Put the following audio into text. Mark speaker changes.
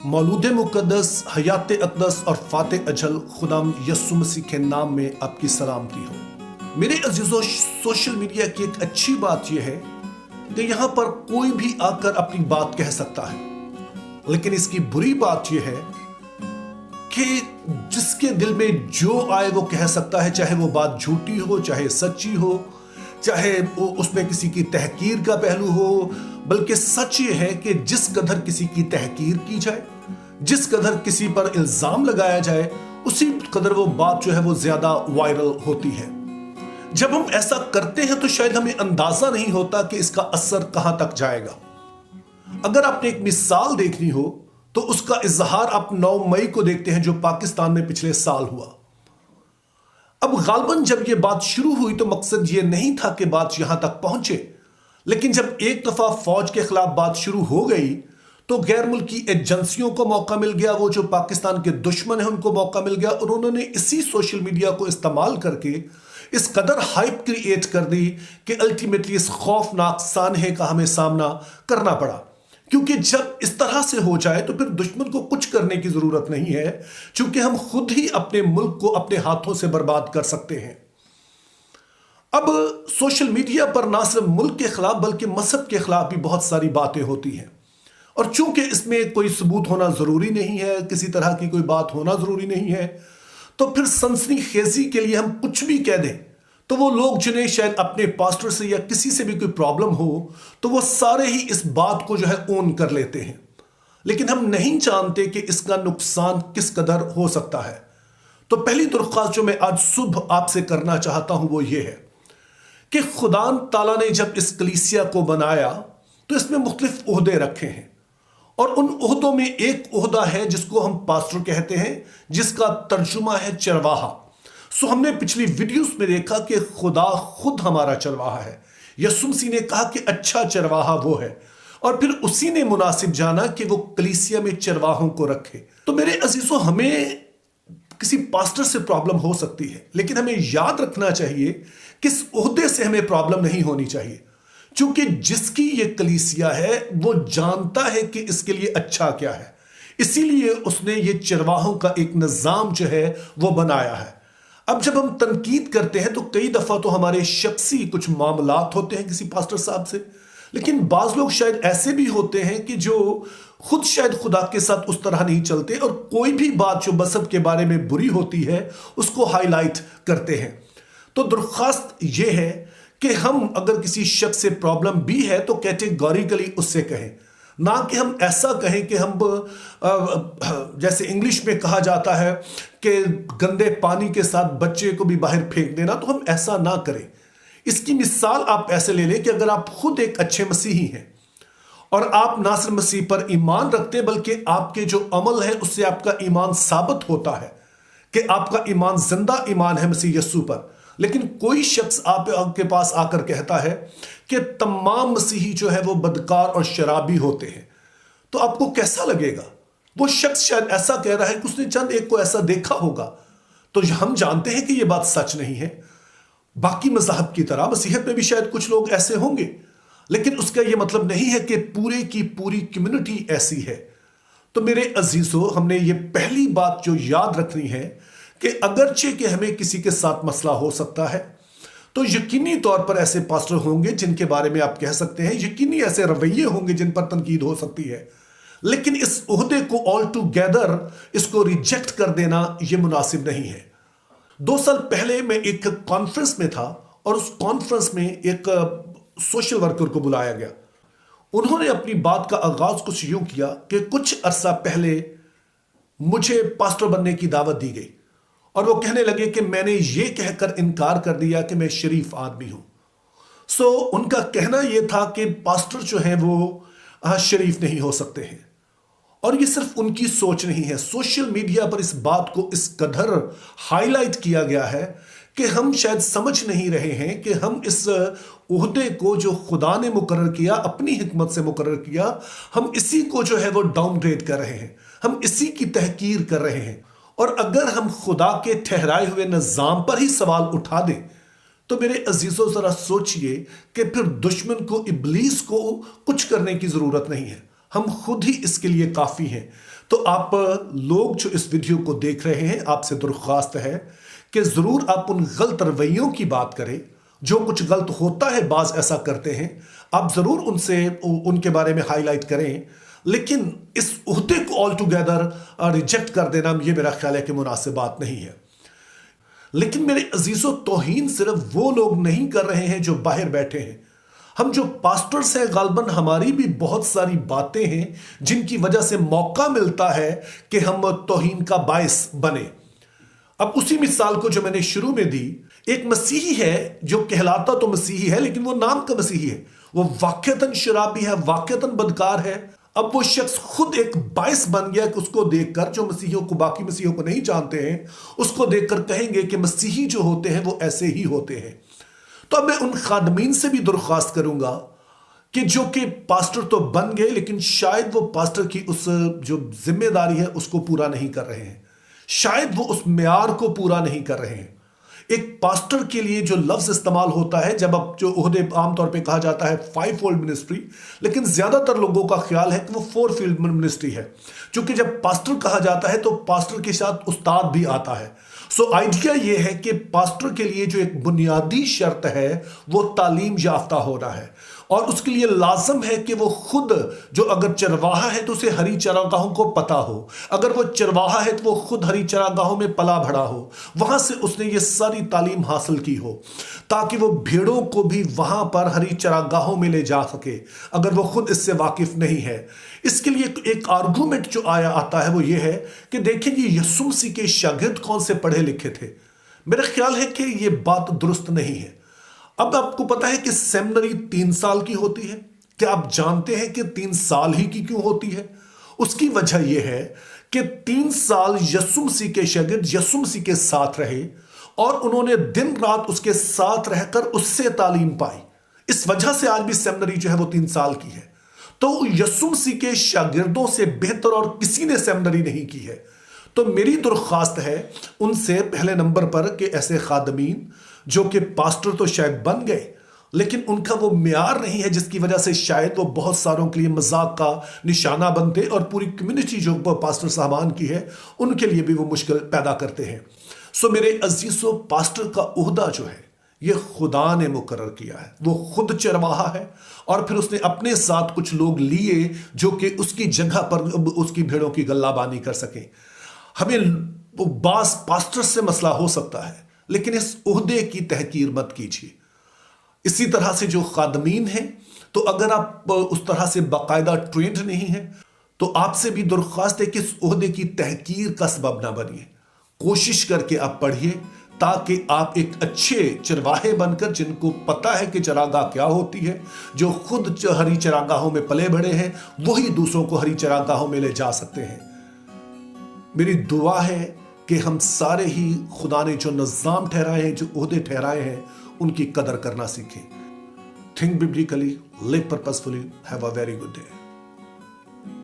Speaker 1: मौलूद मुक़द्दस, हयात अक़दस और फ़ाते अजल खुदाम यस्सु मसीह के नाम में आपकी सलामती हो। मेरे अजीज़ों, सोशल मीडिया की एक अच्छी बात यह है कि यहाँ पर कोई भी आकर अपनी बात कह सकता है, लेकिन इसकी बुरी बात यह है कि जिसके दिल में जो आए वो कह सकता है, चाहे वो बात झूठी हो, चाहे सच्ची हो, चाहे वो उसमें किसी की तहकीर का पहलू हो। बल्कि सच ये है कि जिस कदर किसी की तहकीर की जाए, जिस कदर किसी पर इल्जाम लगाया जाए, उसी कदर वो बात जो है वो ज्यादा वायरल होती है। जब हम ऐसा करते हैं तो शायद हमें अंदाजा नहीं होता कि इसका असर कहां तक जाएगा। अगर आपने एक मिसाल देखनी हो तो उसका इजहार आप 9 मई को देखते हैं, जो पाकिस्तान में पिछले साल हुआ। अब गालबन जब ये बात शुरू हुई तो मकसद ये नहीं था कि बात यहां तक पहुंचे, लेकिन जब एक दफा फौज के खिलाफ बात शुरू हो गई तो गैर मुल्की एजेंसियों को मौका मिल गया, वो जो पाकिस्तान के दुश्मन हैं उनको मौका मिल गया, और उन्होंने इसी सोशल मीडिया को इस्तेमाल करके इस कदर हाइप क्रिएट कर दी कि अल्टीमेटली इस खौफनाक सानहे का हमें सामना करना पड़ा। क्योंकि जब इस तरह से हो जाए तो फिर दुश्मन को कुछ करने की जरूरत नहीं है, क्योंकि हम खुद ही अपने मुल्क को अपने हाथों से बर्बाद कर सकते हैं। अब सोशल मीडिया पर ना सिर्फ मुल्क के खिलाफ बल्कि मजहब के खिलाफ भी बहुत सारी बातें होती हैं, और चूंकि इसमें कोई सबूत होना जरूरी नहीं है, किसी तरह की कोई बात होना जरूरी नहीं है, तो फिर सनसनीखेजी के लिए हम कुछ भी कह दें तो वो लोग जिन्हें शायद अपने पास्टर से या किसी से भी कोई प्रॉब्लम हो तो वो सारे ही इस बात को जो है ओन कर लेते हैं। लेकिन हम नहीं जानते कि इसका नुकसान किस कदर हो सकता है। तो पहली दरख्वास्त जो मैं आज सुबह आपसे करना चाहता हूं वो ये है कि खुदा ताला ने जब इस कलीसिया को बनाया तो इसमें मुख्तलिफ ओहदे रखे हैं, और उन ओहदों में एक ओहदा है जिसको हम पास्टर कहते हैं, जिसका तर्जुमा है चरवाहा। सो हमने पिछली वीडियोस में देखा कि खुदा खुद हमारा चरवाहा है। यस्सु मसीह ने कहा कि अच्छा चरवाहा वो है, और फिर उसी ने मुनासिब जाना कि वो कलीसिया में चरवाहों को रखे। तो मेरे अजीजों, हमें किसी पास्टर से प्रॉब्लम हो सकती है, लेकिन हमें याद रखना चाहिए कि इस ओहदे से हमें प्रॉब्लम नहीं होनी चाहिए, क्योंकि जिसकी ये कलीसिया है वो जानता है कि इसके लिए अच्छा क्या है, इसीलिए उसने ये चरवाहों का एक निजाम जो है वो बनाया है। अब जब हम तनकीद करते हैं तो कई दफा तो हमारे शख्सी कुछ मामलात होते हैं किसी पास्टर साहब से, लेकिन बाज लोग शायद ऐसे भी होते हैं कि जो खुद शायद खुदा के साथ उस तरह नहीं चलते, और कोई भी बात जो मजहब के बारे में बुरी होती है उसको हाईलाइट करते हैं। तो दरख्वास्त ये है कि हम अगर किसी शख्स से प्रॉब्लम भी है तो कैटेगोरिकली उससे कहें, ना कि हम ऐसा कहें कि हम जैसे इंग्लिश में कहा जाता है कि गंदे पानी के साथ बच्चे को भी बाहर फेंक देना, तो हम ऐसा ना करें। इसकी मिसाल आप ऐसे ले लें कि अगर आप खुद एक अच्छे मसीही हैं और आप ना सिर्फ मसीह पर ईमान रखते बल्कि आपके जो अमल है उससे आपका ईमान साबित होता है कि आपका ईमान जिंदा ईमान है मसीह यस्सु पर, लेकिन कोई शख्स आपके पास आकर कहता है कि तमाम मसीही जो है वो बदकार और शराबी होते हैं, तो आपको कैसा लगेगा? वो शख्स शायद ऐसा कह रहा है कि उसने चंद एक को ऐसा देखा होगा। तो हम जानते हैं कि ये बात सच नहीं है। बाकी मज़हब की तरह मसीहत में भी शायद कुछ लोग ऐसे होंगे, लेकिन उसका ये मतलब नहीं है कि पूरे की पूरी कम्युनिटी ऐसी है। तो मेरे अजीजों, हमने ये पहली बात जो याद रखनी है कि अगरचे कि हमें किसी के साथ मसला हो सकता है, तो यकीनी तौर पर ऐसे पास्टर होंगे जिनके बारे में आप कह सकते हैं, यकीनी ऐसे रवैये होंगे जिन पर तनकीद हो सकती है, लेकिन इस ओहदे को ऑल टुगेदर इसको रिजेक्ट कर देना यह मुनासिब नहीं है। 2 साल पहले मैं एक कॉन्फ्रेंस में था, और उस कॉन्फ्रेंस में एक सोशल वर्कर को बुलाया गया। उन्होंने अपनी बात का आगाज कुछ यूं किया कि कुछ अरसा पहले मुझे पास्टर बनने की दावत दी गई, और वो कहने लगे कि मैंने ये कहकर इनकार कर दिया कि मैं शरीफ आदमी हूं। सो उनका कहना यह था कि पास्टर जो है वो शरीफ नहीं हो सकते हैं, और ये सिर्फ उनकी सोच नहीं है। सोशल मीडिया पर इस बात को इस कदर हाईलाइट किया गया है कि हम शायद समझ नहीं रहे हैं कि हम इस ओहदे को जो खुदा ने मुकर्रर किया, अपनी हिकमत से मुकर्रर किया, हम इसी को जो है वो डाउनग्रेड कर रहे हैं, हम इसी की तहकीर कर रहे हैं। और अगर हम खुदा के ठहराए हुए निजाम पर ही सवाल उठा दें तो मेरे अजीजों जरा सोचिए कि फिर दुश्मन को, इब्लीस को कुछ करने की जरूरत नहीं है, हम खुद ही इसके लिए काफी हैं। تو آپ لوگ جو اس ویڈیو کو دیکھ رہے ہیں، آپ سے درخواست ہے کہ ضرور آپ ان غلط رویوں کی بات کریں جو کچھ غلط ہوتا ہے، بعض ایسا کرتے ہیں، آپ ضرور ان کے بارے میں ہائی لائٹ کریں، لیکن اس عہدے کو آل ٹوگیدر ریجیکٹ کر دینا یہ میرا خیال ہے کہ مناسب بات نہیں ہے۔ لیکن میرے عزیزو، توہین صرف وہ لوگ نہیں کر رہے ہیں جو باہر بیٹھے ہیں۔ ہم جو پاسٹرز ہیں، غالباً ہماری بھی بہت ساری باتیں ہیں جن کی وجہ سے موقع ملتا ہے کہ ہم توہین کا باعث بنے۔ اب اسی مثال کو جو میں نے شروع میں دی، ایک مسیحی ہے جو کہلاتا تو مسیحی ہے لیکن وہ نام کا مسیحی ہے، وہ واقعتاً شرابی ہے، واقعتاً بدکار ہے۔ اب وہ شخص خود ایک باعث بن گیا کہ اس کو دیکھ کر جو مسیحیوں کو، باقی مسیحیوں کو نہیں جانتے ہیں، اس کو دیکھ کر کہیں گے کہ مسیحی جو ہوتے ہیں وہ ایسے ہی ہوتے ہیں۔ تو اب میں ان خادمین سے بھی درخواست کروں گا کہ جو کہ پاسٹر تو بن گئے لیکن شاید وہ پاسٹر کی اس جو ذمہ داری ہے اس کو پورا نہیں کر رہے ہیں، شاید وہ اس معیار کو پورا نہیں کر رہے ہیں۔ ایک پاسٹر کے لیے جو لفظ استعمال ہوتا ہے، جب اب جو عہدے عام طور پہ کہا جاتا ہے 5 فولڈ منسٹری، لیکن زیادہ تر لوگوں کا خیال ہے کہ وہ 4 فیلڈ منسٹری ہے، چونکہ جب پاسٹر کہا جاتا ہے تو پاسٹر کے ساتھ استاد بھی آتا ہے۔ سو آئیڈیا یہ ہے کہ پاسٹر کے لیے جو ایک بنیادی شرط ہے وہ تعلیم یافتہ ہونا ہے، اور اس کے لیے لازم ہے کہ وہ خود، جو اگر چرواہا ہے تو اسے ہری چراگاہوں کو پتا ہو، اگر وہ چرواہا ہے تو وہ خود ہری چراگاہوں میں پلا بڑھا ہو، وہاں سے اس نے یہ ساری تعلیم حاصل کی ہو تاکہ وہ بھیڑوں کو بھی وہاں پر ہری چراگاہوں میں لے جا سکے، اگر وہ خود اس سے واقف نہیں ہے۔ اس کے لیے ایک آرگومنٹ جو آتا ہے وہ یہ ہے کہ دیکھیں کہ یسوع مسیح کے شاگرد کون سے پڑھے لکھے تھے۔ میرا خیال ہے کہ یہ بات درست نہیں ہے۔ اب آپ کو پتا ہے کہ سیمنری 3 سال کی ہوتی ہے۔ کیا آپ جانتے ہیں کہ 3 سال ہی کی کیوں ہوتی ہے؟ اس کی وجہ یہ ہے کہ 3 سال یسوع مسیح کے شاگرد یسوع مسیح کے ساتھ رہے اور انہوں نے دن رات اس کے ساتھ رہ کر اس سے تعلیم پائی۔ اس وجہ سے آج بھی سیمنری جو ہے وہ 3 سال کی ہے۔ تو یسوع مسیح کے شاگردوں سے بہتر اور کسی نے سیمنری نہیں کی ہے۔ تو میری درخواست ہے ان سے پہلے نمبر پر کہ ایسے خادمین جو کہ پاسٹر تو شاید بن گئے لیکن ان کا وہ معیار نہیں ہے، جس کی وجہ سے شاید وہ بہت ساروں کے لیے مذاق کا نشانہ بنتے اور پوری کمیونٹی جو پاسٹر صاحبان کی ہے ان کے لیے بھی وہ مشکل پیدا کرتے ہیں۔ سو میرے عزیزو، پاسٹر کا عہدہ جو ہے یہ خدا نے مقرر کیا ہے، وہ خود چرواہا ہے اور پھر اس نے اپنے ساتھ کچھ لوگ لیے جو کہ اس کی جگہ پر اس کی بھیڑوں کی گلہ بانی کر سکیں۔ ہمیں بعض پاسٹر سے مسئلہ ہو سکتا ہے لیکن اس عہدے کی تحقیر مت کیجیے۔ اسی طرح سے جو خادمین ہیں، تو اگر آپ اس طرح سے باقاعدہ ٹرینڈ نہیں ہیں تو آپ سے بھی درخواست ہے کہ اس عہدے کی تحقیر کا سبب نہ بنیے۔ کوشش کر کے آپ پڑھیے تاکہ آپ ایک اچھے چرواہے بن کر، جن کو پتا ہے کہ چراگاہ کیا ہوتی ہے، جو خود ہری چراگاہوں میں پلے بڑھے ہیں، وہی دوسروں کو ہری چراگاہوں میں لے جا سکتے ہیں۔ میری دعا ہے کہ ہم سارے ہی خدا نے جو نظام ٹھہرائے ہیں، جو عہدے ٹھہرائے ہیں، ان کی قدر کرنا سیکھیں۔ Think biblically, live purposefully, have a very good day.